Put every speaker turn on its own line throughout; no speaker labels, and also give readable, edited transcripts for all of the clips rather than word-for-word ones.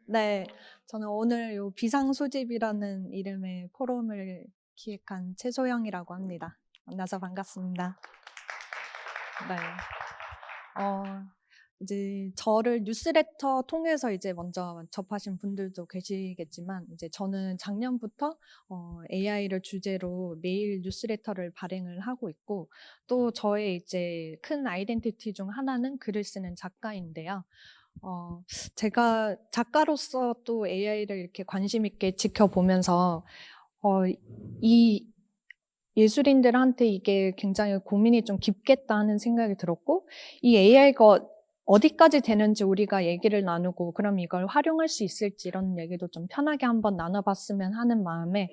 네, 저는 오늘 요 비상소집이라는 이름의 포럼을 기획한 최소영이라고 합니다. 만나서 반갑습니다. 네. 어, 이제 저를 뉴스레터 통해서 이제 먼저 접하신 분들도 계시겠지만, 이제 저는 작년부터 AI를 주제로 매일 뉴스레터를 발행을 하고 있고, 또 저의 이제 큰 아이덴티티 중 하나는 글을 쓰는 작가인데요. 어, 제가 작가로서 또 AI를 이렇게 관심 있게 지켜보면서, 어, 이 예술인들한테 이게 굉장히 고민이 좀 깊겠다 하는 생각이 들었고, 이 AI가 어디까지 되는지 우리가 얘기를 나누고, 그럼 이걸 활용할 수 있을지 이런 얘기도 좀 편하게 한번 나눠봤으면 하는 마음에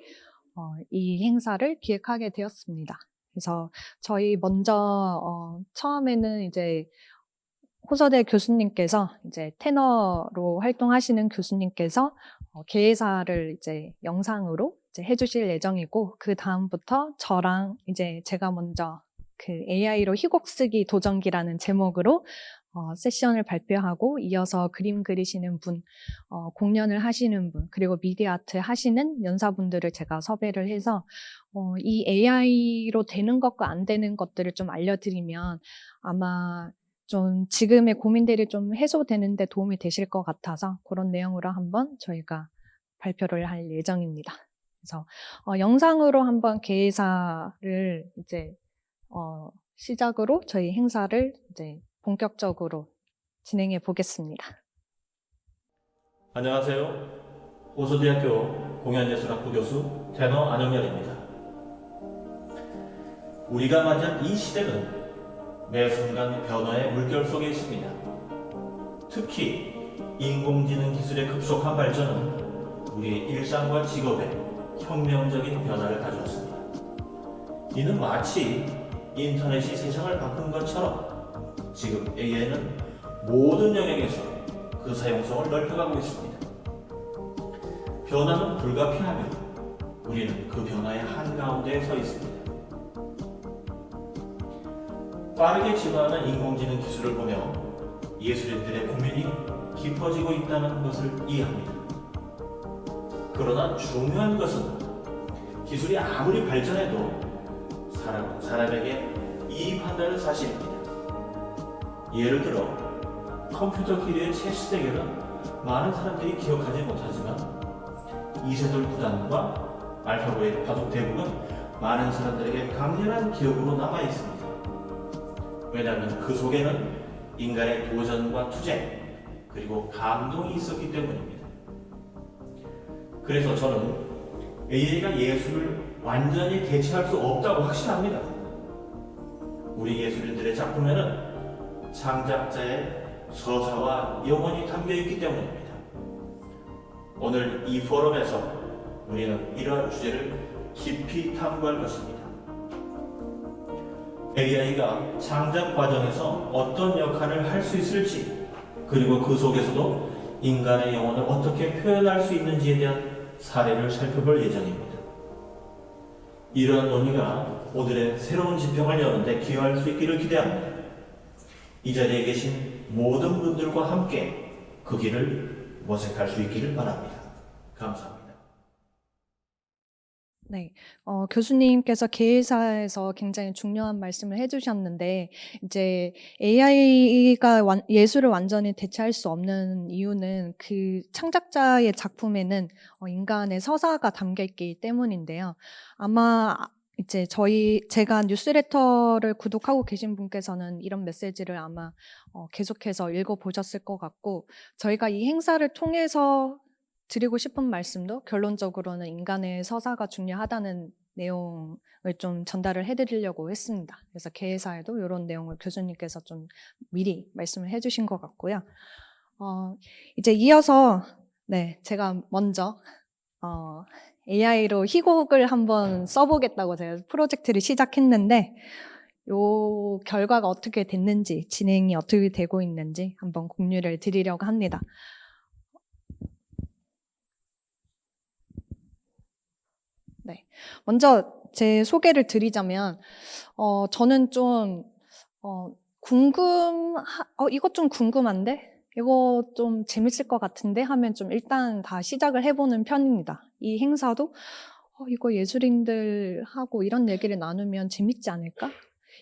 이 행사를 기획하게 되었습니다. 그래서 저희 먼저 처음에는 이제 호서대 교수님께서 이제 테너로 활동하시는 교수님께서 개회사를 이제 영상으로 이제 해주실 예정이고, 그 다음부터 저랑 이제 제가 먼저 그 AI로 희곡 쓰기 도전기라는 제목으로 세션을 발표하고, 이어서 그림 그리시는 분, 공연을 하시는 분, 그리고 미디어 아트 하시는 연사분들을 제가 섭외를 해서 이 AI로 되는 것과 안 되는 것들을 좀 알려드리면 아마 좀 지금의 고민들이 좀 해소되는 데 도움이 되실 것 같아서 그런 내용으로 한번 저희가 발표를 할 예정입니다. 그래서 영상으로 한번 개회사를 이제 시작으로 저희 행사를 이제 본격적으로 진행해 보겠습니다.
안녕하세요. 오수대학교 공연예술학부 교수 테너 안영렬입니다. 우리가 맞이한 이 시대는 매 순간 변화의 물결 속에 있습니다. 특히 인공지능 기술의 급속한 발전은 우리의 일상과 직업에 혁명적인 변화를 가져왔습니다. 이는 마치 인터넷이 세상을 바꾼 것처럼 지금 AI는 모든 영역에서 그 사용성을 넓혀가고 있습니다. 변화는 불가피하며 우리는 그 변화의 한가운데에 서 있습니다. 빠르게 진화하는 인공지능 기술을 보며 예술인들의 고민이 깊어지고 있다는 것을 이해합니다. 그러나 중요한 것은 기술이 아무리 발전해도 사람에게 이입한다는 사실입니다. 예를 들어 컴퓨터끼리의 체스 대결은 많은 사람들이 기억하지 못하지만 이세돌 구단과 알파고의 바둑 대국은 많은 사람들에게 강렬한 기억으로 남아 있습니다. 왜냐하면 그 속에는 인간의 도전과 투쟁, 그리고 감동이 있었기 때문입니다. 그래서 저는 AI가 예술을 완전히 대체할 수 없다고 확신합니다. 우리 예술인들의 작품에는 창작자의 서사와 영혼이 담겨 있기 때문입니다. 오늘 이 포럼에서 우리는 이러한 주제를 깊이 탐구할 것입니다. AI가 창작 과정에서 어떤 역할을 할 수 있을지, 그리고 그 속에서도 인간의 영혼을 어떻게 표현할 수 있는지에 대한 사례를 살펴볼 예정입니다. 이러한 논의가 오늘의 새로운 지평을 여는데 기여할 수 있기를 기대합니다. 이 자리에 계신 모든 분들과 함께 그 길을 모색할 수 있기를 바랍니다. 감사합니다.
네, 교수님께서 개회사에서 굉장히 중요한 말씀을 해주셨는데, 이제 AI가 예술을 완전히 대체할 수 없는 이유는 그 창작자의 작품에는 인간의 서사가 담겨 있기 때문인데요. 아마 이제 제가 뉴스레터를 구독하고 계신 분께서는 이런 메시지를 아마 계속해서 읽어보셨을 것 같고, 저희가 이 행사를 통해서 드리고 싶은 말씀도 결론적으로는 인간의 서사가 중요하다는 내용을 좀 전달을 해드리려고 했습니다. 그래서 개회사에도 이런 내용을 교수님께서 좀 미리 말씀을 해주신 것 같고요. 이제 이어서 네, 제가 먼저 AI로 희곡을 한번 써보겠다고 제가 프로젝트를 시작했는데, 요 결과가 어떻게 됐는지, 진행이 어떻게 되고 있는지 한번 공유를 드리려고 합니다. 네. 먼저 제 소개를 드리자면, 저는 좀, 이것 좀 궁금한데? 이거 좀 재밌을 것 같은데 하면 좀 일단 다 시작을 해보는 편입니다. 이 행사도 이거 예술인들하고 이런 얘기를 나누면 재밌지 않을까?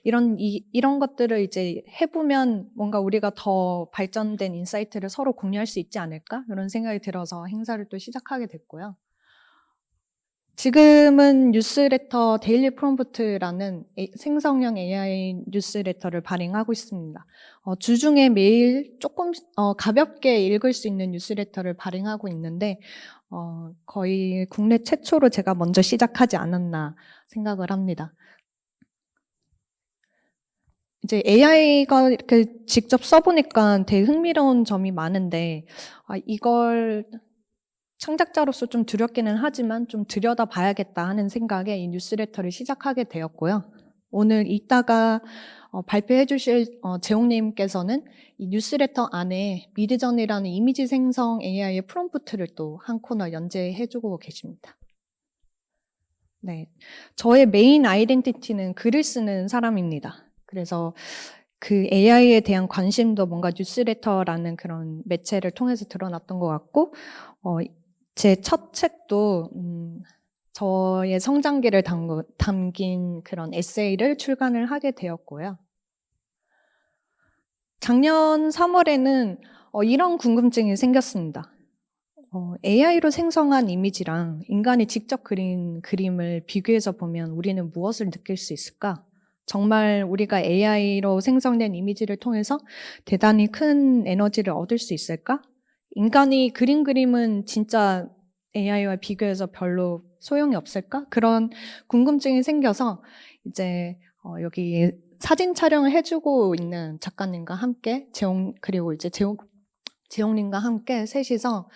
이런 것들을 이제 해보면 뭔가 우리가 더 발전된 인사이트를 서로 공유할 수 있지 않을까? 이런 생각이 들어서 행사를 또 시작하게 됐고요. 지금은 뉴스레터 데일리 프롬프트라는 생성형 AI 뉴스레터를 발행하고 있습니다. 주중에 매일 조금 가볍게 읽을 수 있는 뉴스레터를 발행하고 있는데 거의 국내 최초로 제가 먼저 시작하지 않았나 생각을 합니다. 이제 AI가 이렇게 직접 써보니까 되게 흥미로운 점이 많은데 이걸 창작자로서 좀 두렵기는 하지만 좀 들여다봐야겠다 하는 생각에 이 뉴스레터를 시작하게 되었고요. 오늘 이따가 발표해 주실 재홍님께서는 이 뉴스레터 안에 미드전이라는 이미지 생성 AI의 프롬프트를 또 한 코너 연재해 주고 계십니다. 네, 저의 메인 아이덴티티는 글을 쓰는 사람입니다. 그래서 그 AI에 대한 관심도 뭔가 뉴스레터라는 그런 매체를 통해서 드러났던 것 같고 제 첫 책도 저의 성장기를 담긴 그런 에세이를 출간을 하게 되었고요. 작년 3월에는 이런 궁금증이 생겼습니다. AI로 생성한 이미지랑 인간이 직접 그린 그림을 비교해서 보면 우리는 무엇을 느낄 수 있을까? 정말 우리가 AI로 생성된 이미지를 통해서 대단히 큰 에너지를 얻을 수 있을까? 인간이 그린 그림은 진짜 AI와 비교해서 별로 소용이 없을까? 그런 궁금증이 생겨서 이제 여기 사진 촬영을 해주고 있는 작가님과 함께 그리고 이제 재홍님과 함께 셋이서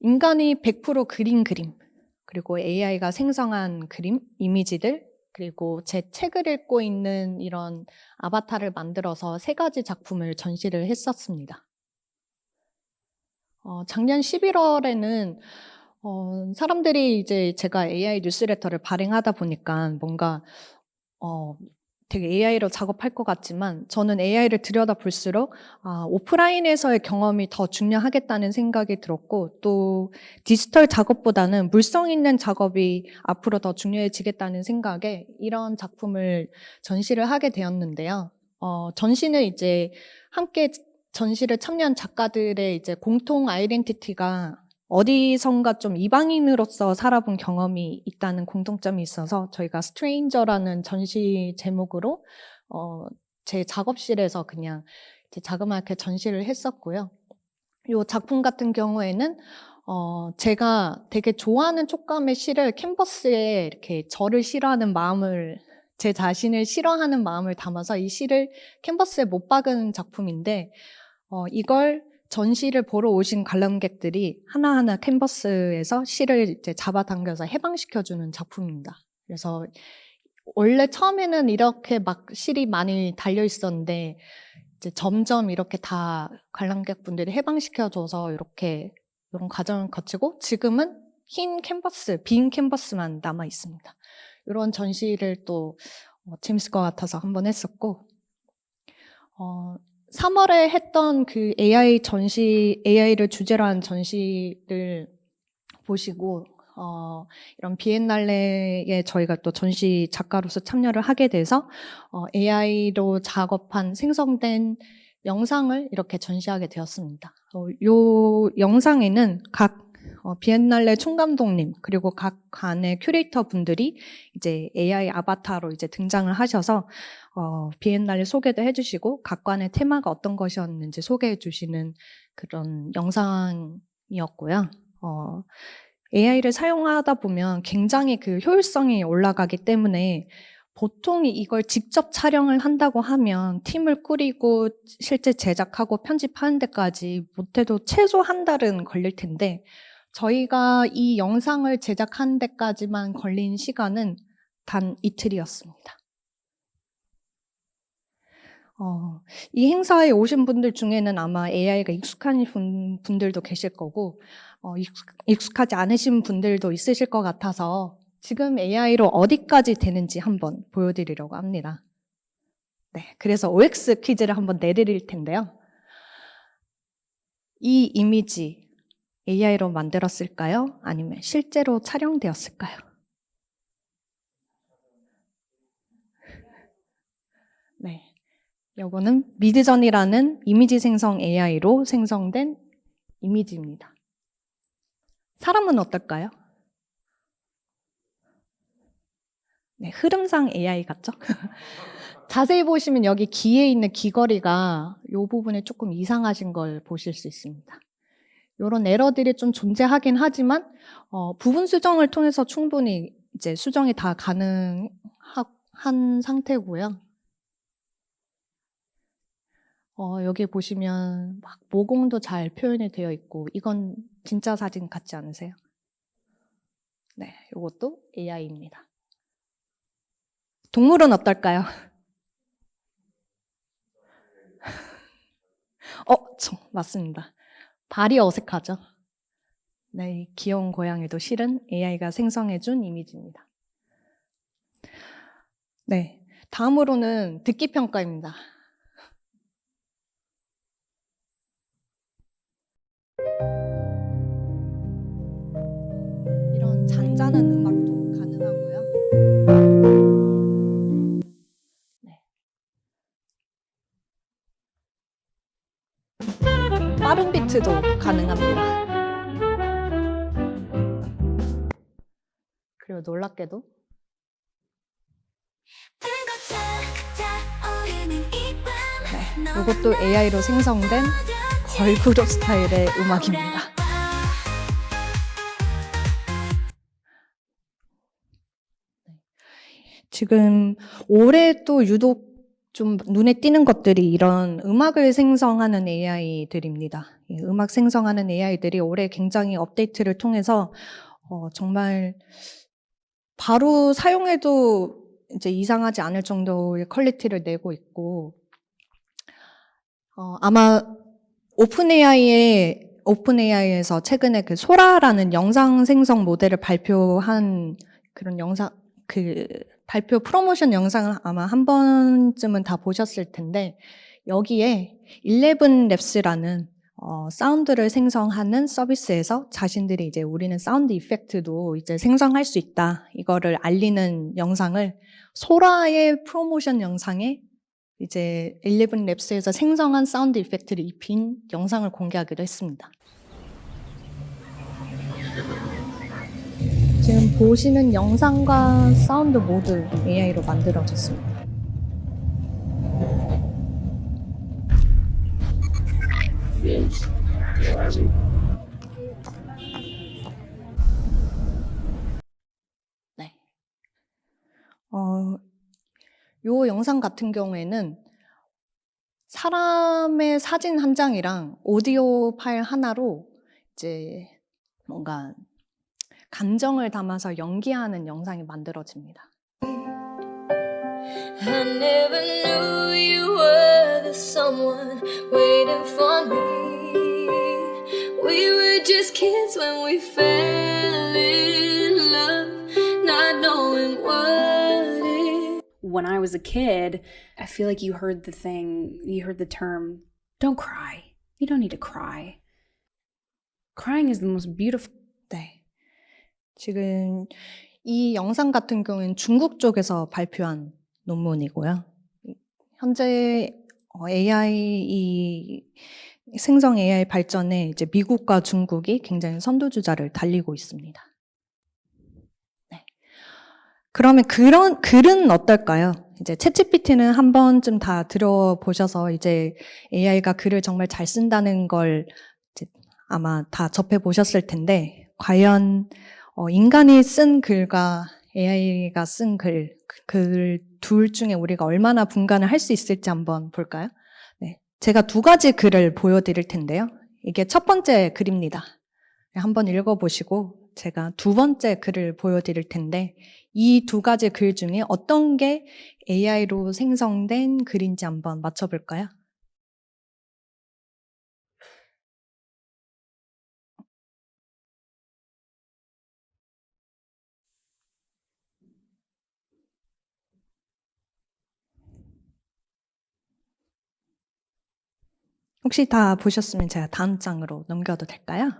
인간이 100% 그린 그림, 그리고 AI가 생성한 그림, 이미지들, 그리고 제 책을 읽고 있는 이런 아바타를 만들어서 3가지 작품을 전시를 했었습니다. 작년 11월에는 사람들이 이제 제가 AI 뉴스레터를 발행하다 보니까 뭔가 되게 AI로 작업할 것 같지만 저는 AI를 들여다볼수록 오프라인에서의 경험이 더 중요하겠다는 생각이 들었고 또 디지털 작업보다는 물성 있는 작업이 앞으로 더 중요해지겠다는 생각에 이런 작품을 전시를 하게 되었는데요. 전시는 이제 함께 전시를 참여한 작가들의 이제 공통 아이덴티티가 어디선가 좀 이방인으로서 살아본 경험이 있다는 공통점이 있어서 저희가 스트레인저라는 전시 제목으로 제 작업실에서 그냥 이제 자그맣게 전시를 했었고요. 이 작품 같은 경우에는 제가 되게 좋아하는 촉감의 실을 캔버스에 이렇게 저를 싫어하는 마음을 제 자신을 싫어하는 마음을 담아서 이 실을 캔버스에 못 박은 작품인데 이걸 전시를 보러 오신 관람객들이 하나하나 캔버스에서 실을 이제 잡아당겨서 해방시켜주는 작품입니다. 그래서 원래 처음에는 이렇게 막 실이 많이 달려 있었는데 이제 점점 이렇게 다 관람객분들이 해방시켜줘서 이렇게 이런 과정을 거치고 지금은 흰 캔버스, 빈 캔버스만 남아 있습니다. 이런 전시를 또 재밌을 것 같아서 한번 했었고 3월에 했던 그 AI를 주제로 한 전시를 보시고, 이런 비엔날레에 저희가 또 전시 작가로서 참여를 하게 돼서, AI로 작업한 생성된 영상을 이렇게 전시하게 되었습니다. 요 영상에는 각 비엔날레 총감독님 그리고 각 관의 큐레이터 분들이 이제 AI 아바타로 이제 등장을 하셔서 비엔날레 소개도 해주시고 각 관의 테마가 어떤 것이었는지 소개해 주시는 그런 영상이었고요. AI를 사용하다 보면 굉장히 그 효율성이 올라가기 때문에 보통 이걸 직접 촬영을 한다고 하면 팀을 꾸리고 실제 제작하고 편집하는 데까지 못해도 최소 한 달은 걸릴 텐데 저희가 이 영상을 제작하는 데까지만 걸린 시간은 단 이틀이었습니다. 이 행사에 오신 분들 중에는 아마 AI가 익숙한 분들도 계실 거고 익숙하지 않으신 분들도 있으실 것 같아서 지금 AI로 어디까지 되는지 한번 보여드리려고 합니다. 네, 그래서 OX 퀴즈를 한번 내드릴 텐데요. 이 이미지 AI로 만들었을까요? 아니면 실제로 촬영되었을까요? 네. 요거는 미드전이라는 이미지 생성 AI로 생성된 이미지입니다. 사람은 어떨까요? 네, 흐름상 AI 같죠? 자세히 보시면 여기 귀에 있는 귀걸이가 이 부분에 조금 이상하신 걸 보실 수 있습니다. 이런 에러들이 좀 존재하긴 하지만 부분 수정을 통해서 충분히 이제 수정이 다 가능한 상태고요. 여기 보시면 막 모공도 잘 표현이 되어 있고 이건 진짜 사진 같지 않으세요? 네, 이것도 AI입니다. 동물은 어떨까요? 맞습니다. 발이 어색하죠? 네, 이 귀여운 고양이도 실은 AI가 생성해준 이미지입니다. 네, 다음으로는 듣기 평가입니다. 이런 잔잔한 음악도 가능하고요. 네. 빠른 비트도 가능합니다. 그리고 놀랍게도 이것도 AI로 생성된 걸그룹 스타일의 음악입니다. 지금 올해 또 유독 좀 눈에 띄는 것들이 이런 음악을 생성하는 AI들입니다. 음악 생성하는 AI들이 올해 굉장히 업데이트를 통해서 정말 바로 사용해도 이제 이상하지 않을 정도의 퀄리티를 내고 있고, 아마 오픈AI에서 최근에 그 소라라는 영상 생성 모델을 발표한 그런 발표 프로모션 영상을 아마 한 번쯤은 다 보셨을 텐데, 여기에 11랩스라는 사운드를 생성하는 서비스에서 자신들이 이제 우리는 사운드 이펙트도 이제 생성할 수 있다. 이거를 알리는 영상을 소라의 프로모션 영상에 이제 11랩스에서 생성한 사운드 이펙트를 입힌 영상을 공개하기도 했습니다. 지금 보시는 영상과 사운드 모두 AI로 만들어졌습니다. 네. 요 영상 같은 경우에는 사람의 사진 한 장이랑 오디오 파일 하나로 이제 뭔가 감정을 담아서 연기하는 영상이 만들어집니다. I never knew you were the someone waiting for me. We were just kids when we fell in love, not knowing what it.
When I was a kid, I feel like you heard the term, don't cry. You don't need to cry. Crying is the most beautiful.
네. 지금 이 영상 같은 경우는 중국 쪽에서 발표한 논문이고요. 현재 생성 AI 발전에 이제 미국과 중국이 굉장히 선두주자를 달리고 있습니다. 네. 그러면 그런 글은 어떨까요? 이제 챗GPT는 한 번쯤 다 들어보셔서 이제 AI가 글을 정말 잘 쓴다는 걸 이제 아마 다 접해보셨을 텐데, 과연 인간이 쓴 글과 AI가 쓴 글 둘 중에 우리가 얼마나 분간을 할 수 있을지 한번 볼까요? 네, 제가 두 가지 글을 보여드릴 텐데요. 이게 첫 번째 글입니다. 한번 읽어보시고 제가 두 번째 글을 보여드릴 텐데, 이 두 가지 글 중에 어떤 게 AI로 생성된 글인지 한번 맞춰볼까요? 혹시 다 보셨으면 제가 다음 장으로 넘겨도 될까요?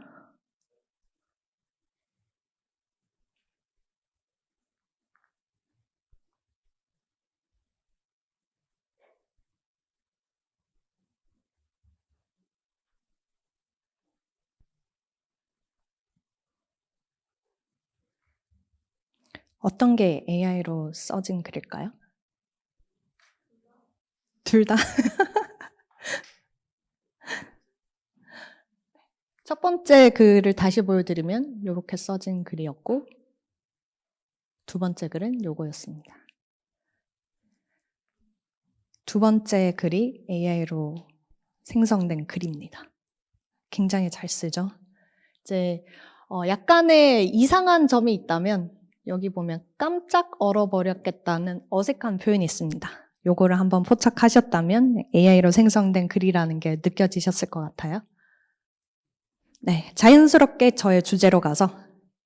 어떤 게 AI로 써진 글일까요? 둘 다. 첫 번째 글을 다시 보여드리면 이렇게 써진 글이었고, 두 번째 글은 요거였습니다. 두 번째 글이 AI로 생성된 글입니다. 굉장히 잘 쓰죠. 이제 약간의 이상한 점이 있다면 여기 보면 깜짝 얼어버렸겠다는 어색한 표현이 있습니다. 요거를 한번 포착하셨다면 AI로 생성된 글이라는 게 느껴지셨을 것 같아요. 네, 자연스럽게 저의 주제로 가서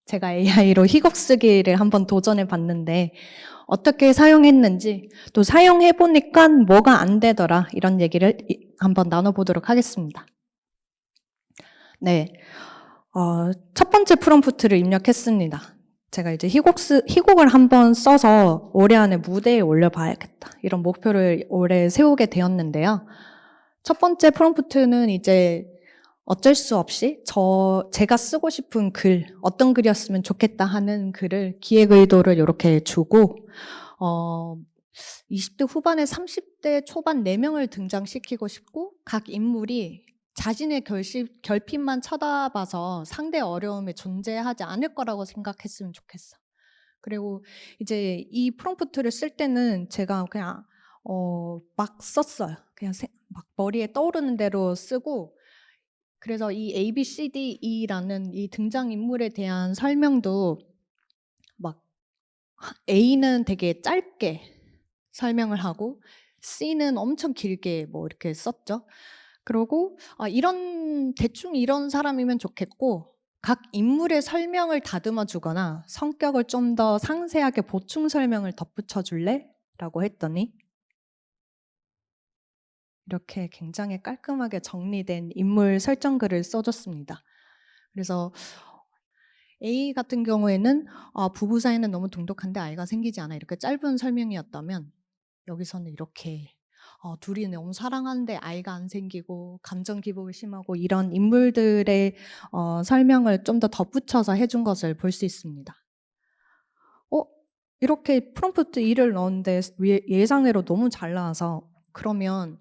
제가 AI로 희곡 쓰기를 한번 도전해 봤는데 어떻게 사용했는지 또 사용해 보니까 뭐가 안 되더라 이런 얘기를 한번 나눠보도록 하겠습니다. 네, 첫 번째 프롬프트를 입력했습니다. 제가 이제 희곡을 한번 써서 올해 안에 무대에 올려봐야겠다 이런 목표를 올해 세우게 되었는데요. 첫 번째 프롬프트는 이제 어쩔 수 없이 제가 쓰고 싶은 글, 어떤 글이었으면 좋겠다 하는 글을 기획 의도를 이렇게 주고 20대 후반에 30대 초반 4명을 등장시키고 싶고 각 인물이 자신의 결핍만 쳐다봐서 상대 어려움에 존재하지 않을 거라고 생각했으면 좋겠어. 그리고 이제 이 프롬프트를 쓸 때는 제가 그냥 막 썼어요. 그냥 막 머리에 떠오르는 대로 쓰고 그래서 이 A, B, C, D, E라는 이 등장인물에 대한 설명도 막 A는 되게 짧게 설명을 하고 C는 엄청 길게 뭐 이렇게 썼죠. 그리고 대충 이런 사람이면 좋겠고 각 인물의 설명을 다듬어 주거나 성격을 좀 더 상세하게 보충 설명을 덧붙여 줄래? 라고 했더니 이렇게 굉장히 깔끔하게 정리된 인물 설정 글을 써줬습니다. 그래서 A 같은 경우에는 부부 사이는 너무 돈독한데 아이가 생기지 않아 이렇게 짧은 설명이었다면 여기서는 이렇게 둘이 너무 사랑하는데 아이가 안 생기고 감정 기복이 심하고 이런 인물들의 설명을 좀 더 덧붙여서 해준 것을 볼 수 있습니다. 이렇게 프롬프트 2를 넣었는데 예상외로 너무 잘 나와서 그러면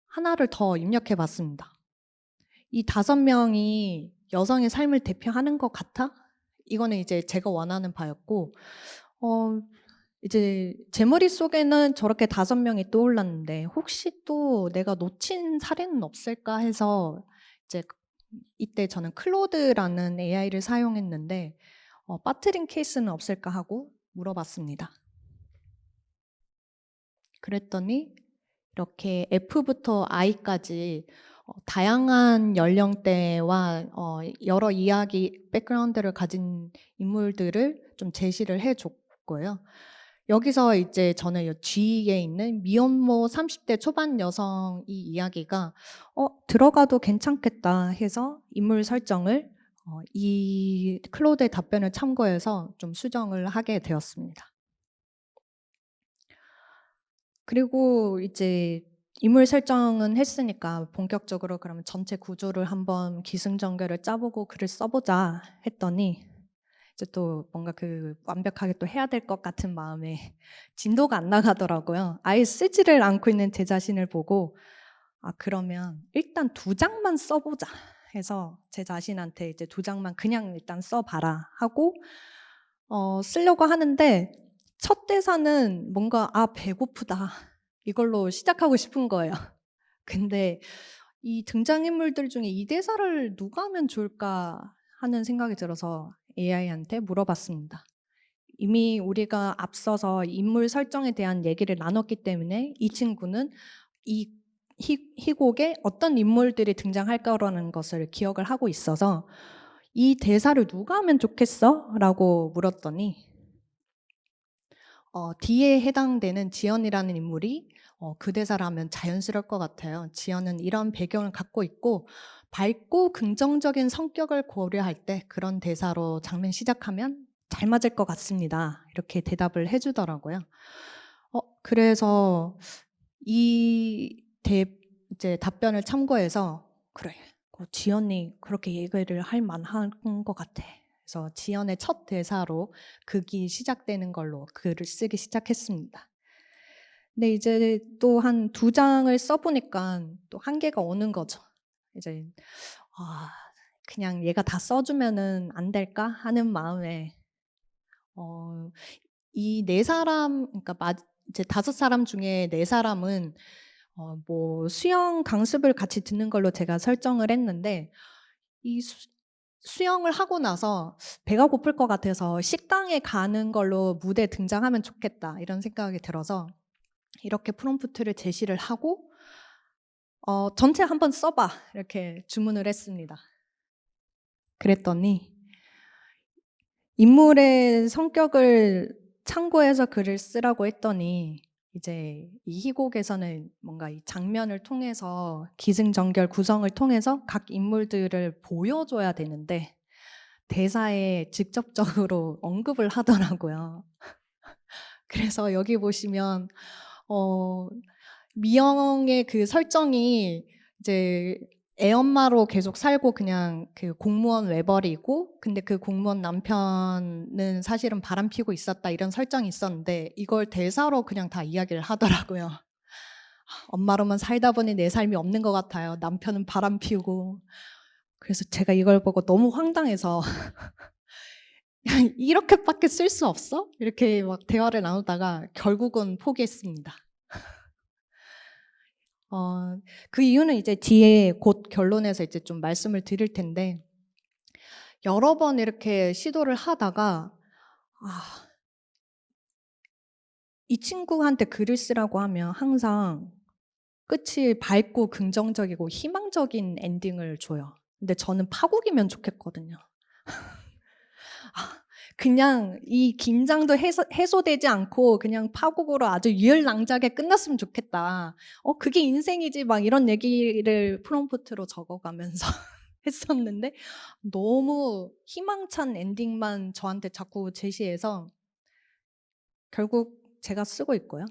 하나를 더 입력해 봤습니다. 이 5명이 여성의 삶을 대표하는 것 같아? 이거는 이제 제가 원하는 바였고, 이제 제 머릿속에는 저렇게 5명이 떠올랐는데, 혹시 또 내가 놓친 사례는 없을까 해서, 이제 이때 저는 클로드라는 AI를 사용했는데, 빠뜨린 케이스는 없을까 하고 물어봤습니다. 그랬더니, 이렇게 F부터 I까지 다양한 연령대와 여러 이야기, 백그라운드를 가진 인물들을 좀 제시를 해줬고요. 여기서 이제 저는 G에 있는 미혼모 30대 초반 여성 이 이야기가 들어가도 괜찮겠다 해서 인물 설정을 이 클로드의 답변을 참고해서 좀 수정을 하게 되었습니다. 그리고 이제 인물 설정은 했으니까 본격적으로 그러면 전체 구조를 한번 기승전결을 짜보고 글을 써보자 했더니 이제 또 뭔가 완벽하게 또 해야 될 것 같은 마음에 진도가 안 나가더라고요. 아예 쓰지를 않고 있는 제 자신을 보고 그러면 일단 2장만 써보자 해서 제 자신한테 이제 2장만 그냥 일단 써봐라 하고 쓰려고 하는데 첫 대사는 뭔가 배고프다 이걸로 시작하고 싶은 거예요. 근데 이 등장인물들 중에 이 대사를 누가 하면 좋을까 하는 생각이 들어서 AI한테 물어봤습니다. 이미 우리가 앞서서 인물 설정에 대한 얘기를 나눴기 때문에 이 친구는 이 희곡에 어떤 인물들이 등장할 거라는 것을 기억을 하고 있어서 이 대사를 누가 하면 좋겠어? 라고 물었더니 D에 해당되는 지연이라는 인물이
그 대사를 하면 자연스러울 것 같아요. 지연은 이런 배경을 갖고 있고 밝고 긍정적인 성격을 고려할 때 그런 대사로 장면 시작하면 잘 맞을 것 같습니다. 이렇게 대답을 해주더라고요. 그래서 이제 답변을 참고해서 그래, 지연이 그렇게 얘기를 할 만한 것 같아. 그래서 지연의 첫 대사로 극이 시작되는 걸로 글을 쓰기 시작했습니다. 근데 이제 또 한 2장을 써보니까 또 한계가 오는 거죠. 이제 그냥 얘가 다 써주면은 안 될까 하는 마음에 이 4사람, 그러니까 이제 5사람 중에 4사람은 뭐 수영 강습을 같이 듣는 걸로 제가 설정을 했는데 이 수영을 하고 나서 배가 고플 것 같아서 식당에 가는 걸로 무대에 등장하면 좋겠다 이런 생각이 들어서 이렇게 프롬프트를 제시를 하고 전체 한번 써봐 이렇게 주문을 했습니다. 그랬더니 인물의 성격을 참고해서 글을 쓰라고 했더니 이제 이 희곡에서는 뭔가 이 장면을 통해서 기승전결 구성을 통해서 각 인물들을 보여줘야 되는데 대사에 직접적으로 언급을 하더라고요. 그래서 여기 보시면 미영의 그 설정이 이제 애엄마로 계속 살고 그냥 그 공무원 외벌이고 근데 그 공무원 남편은 사실은 바람피고 있었다 이런 설정이 있었는데 이걸 대사로 그냥 다 이야기를 하더라고요. 엄마로만 살다 보니 내 삶이 없는 것 같아요. 남편은 바람피우고. 그래서 제가 이걸 보고 너무 황당해서 이렇게밖에 쓸 수 없어? 이렇게 막 대화를 나누다가 결국은 포기했습니다. 그 이유는 이제 뒤에 곧 결론에서 이제 좀 말씀을 드릴 텐데 여러 번 이렇게 시도를 하다가 이 친구한테 글을 쓰라고 하면 항상 끝이 밝고 긍정적이고 희망적인 엔딩을 줘요. 근데 저는 파국이면 좋겠거든요. 그냥 이 긴장도 해소되지 않고 그냥 파국으로 아주 유열낭자하게 끝났으면 좋겠다. 그게 인생이지 막 이런 얘기를 프롬프트로 적어가면서 했었는데 너무 희망찬 엔딩만 저한테 자꾸 제시해서 결국 제가 쓰고 있고요.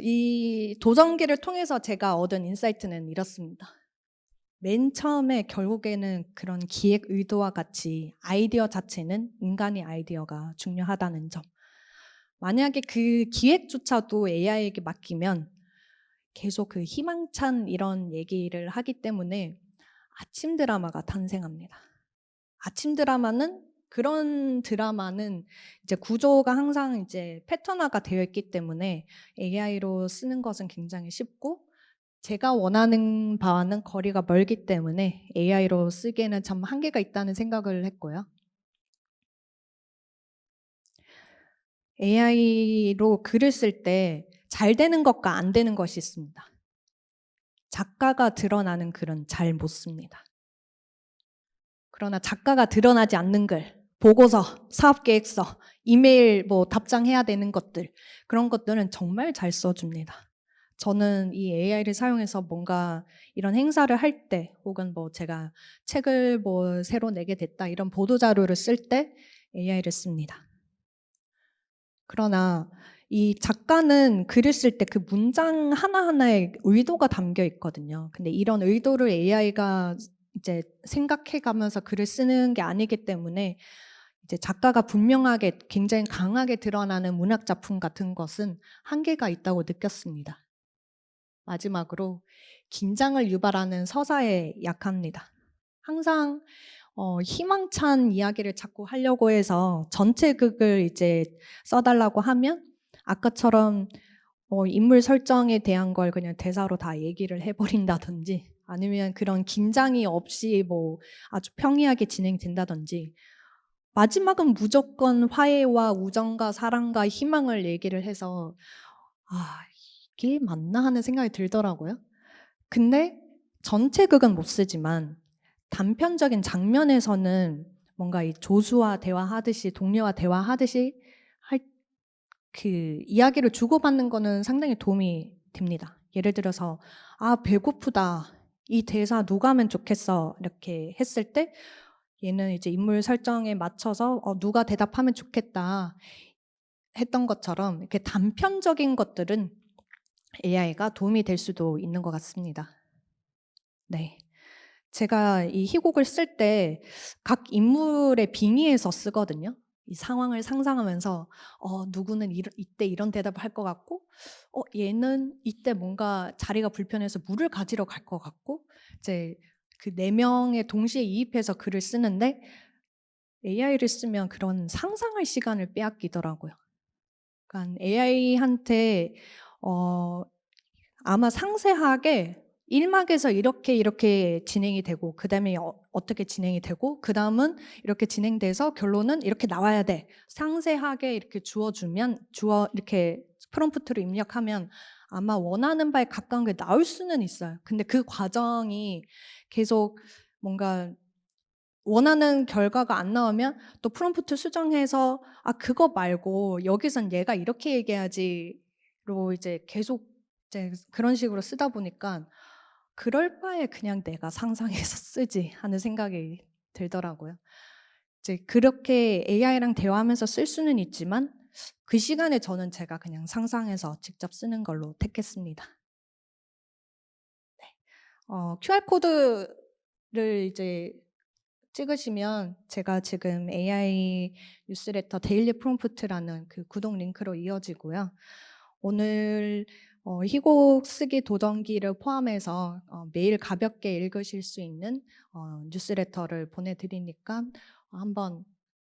이 도전기를 통해서 제가 얻은 인사이트는 이렇습니다. 맨 처음에 결국에는 그런 기획 의도와 같이 아이디어 자체는 인간의 아이디어가 중요하다는 점. 만약에 그 기획조차도 AI에게 맡기면 계속 그 희망찬 이런 얘기를 하기 때문에 아침 드라마가 탄생합니다. 아침 드라마는 그런 드라마는 이제 구조가 항상 이제 패턴화가 되어 있기 때문에 AI로 쓰는 것은 굉장히 쉽고 제가 원하는 바와는 거리가 멀기 때문에 AI로 쓰기에는 참 한계가 있다는 생각을 했고요. AI로 글을 쓸 때 잘 되는 것과 안 되는 것이 있습니다. 작가가 드러나는 글은 잘 못 씁니다. 그러나 작가가 드러나지 않는 글, 보고서, 사업계획서, 이메일 뭐 답장해야 되는 것들 그런 것들은 정말 잘 써줍니다. 저는 이 AI를 사용해서 뭔가 이런 행사를 할 때 혹은 뭐 제가 책을 뭐 새로 내게 됐다 이런 보도자료를 쓸 때 AI를 씁니다. 그러나 이 작가는 글을 쓸 때 그 문장 하나하나에 의도가 담겨 있거든요. 근데 이런 의도를 AI가 이제 생각해 가면서 글을 쓰는 게 아니기 때문에 이제 작가가 분명하게 굉장히 강하게 드러나는 문학 작품 같은 것은 한계가 있다고 느꼈습니다. 마지막으로 긴장을 유발하는 서사에 약합니다. 항상 희망찬 이야기를 자꾸 하려고 해서 전체 극을 이제 써달라고 하면 아까처럼 인물 설정에 대한 걸 그냥 대사로 다 얘기를 해버린다든지 아니면 그런 긴장이 없이 뭐 아주 평이하게 진행된다든지 마지막은 무조건 화해와 우정과 사랑과 희망을 얘기를 해서 이게 맞나 하는 생각이 들더라고요. 근데 전체 극은 못 쓰지만 단편적인 장면에서는 뭔가 이 조수와 대화하듯이 동료와 대화하듯이 그 이야기를 주고받는 거는 상당히 도움이 됩니다. 예를 들어서 아 배고프다. 이 대사 누가 하면 좋겠어. 이렇게 했을 때 얘는 이제 인물 설정에 맞춰서 누가 대답하면 좋겠다 했던 것처럼 이렇게 단편적인 것들은 AI가 도움이 될 수도 있는 것 같습니다. 네. 제가 이 희곡을 쓸 때 각 인물의 빙의해서 쓰거든요. 이 상황을 상상하면서 누구는 이때 이런 대답을 할 것 같고 얘는 이때 뭔가 자리가 불편해서 물을 가지러 갈 것 같고 이제 그 4명의 동시에 이입해서 글을 쓰는데 AI를 쓰면 그런 상상할 시간을 빼앗기더라고요. 그러니까 AI한테 아마 상세하게 1막에서 이렇게 진행이 되고 그다음에 어떻게 진행이 되고 그다음은 이렇게 진행돼서 결론은 이렇게 나와야 돼. 상세하게 이렇게 이렇게 프롬프트를 입력하면 아마 원하는 바에 가까운 게 나올 수는 있어요. 근데 그 과정이 계속 뭔가 원하는 결과가 안 나오면 또 프롬프트 수정해서 그거 말고 여기선 얘가 이렇게 얘기하지로 이제 계속 이제 그런 식으로 쓰다 보니까 그럴 바에 그냥 내가 상상해서 쓰지 하는 생각이 들더라고요. 이제 그렇게 AI랑 대화하면서 쓸 수는 있지만 그 시간에 저는 제가 그냥 상상해서 직접 쓰는 걸로 택했습니다. QR 코드를 이제 찍으시면 제가 지금 AI 뉴스레터 데일리 프롬프트라는 그 구독 링크로 이어지고요. 오늘 희곡 쓰기 도전기를 포함해서 매일 가볍게 읽으실 수 있는 뉴스레터를 보내드리니까 한번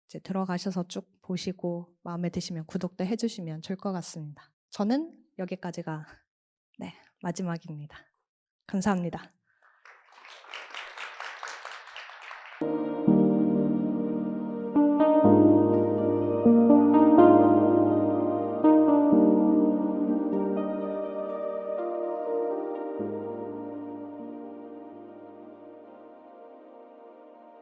이제 들어가셔서 쭉 보시고 마음에 드시면 구독도 해주시면 좋을 것 같습니다. 저는 여기까지가 마지막입니다. 감사합니다.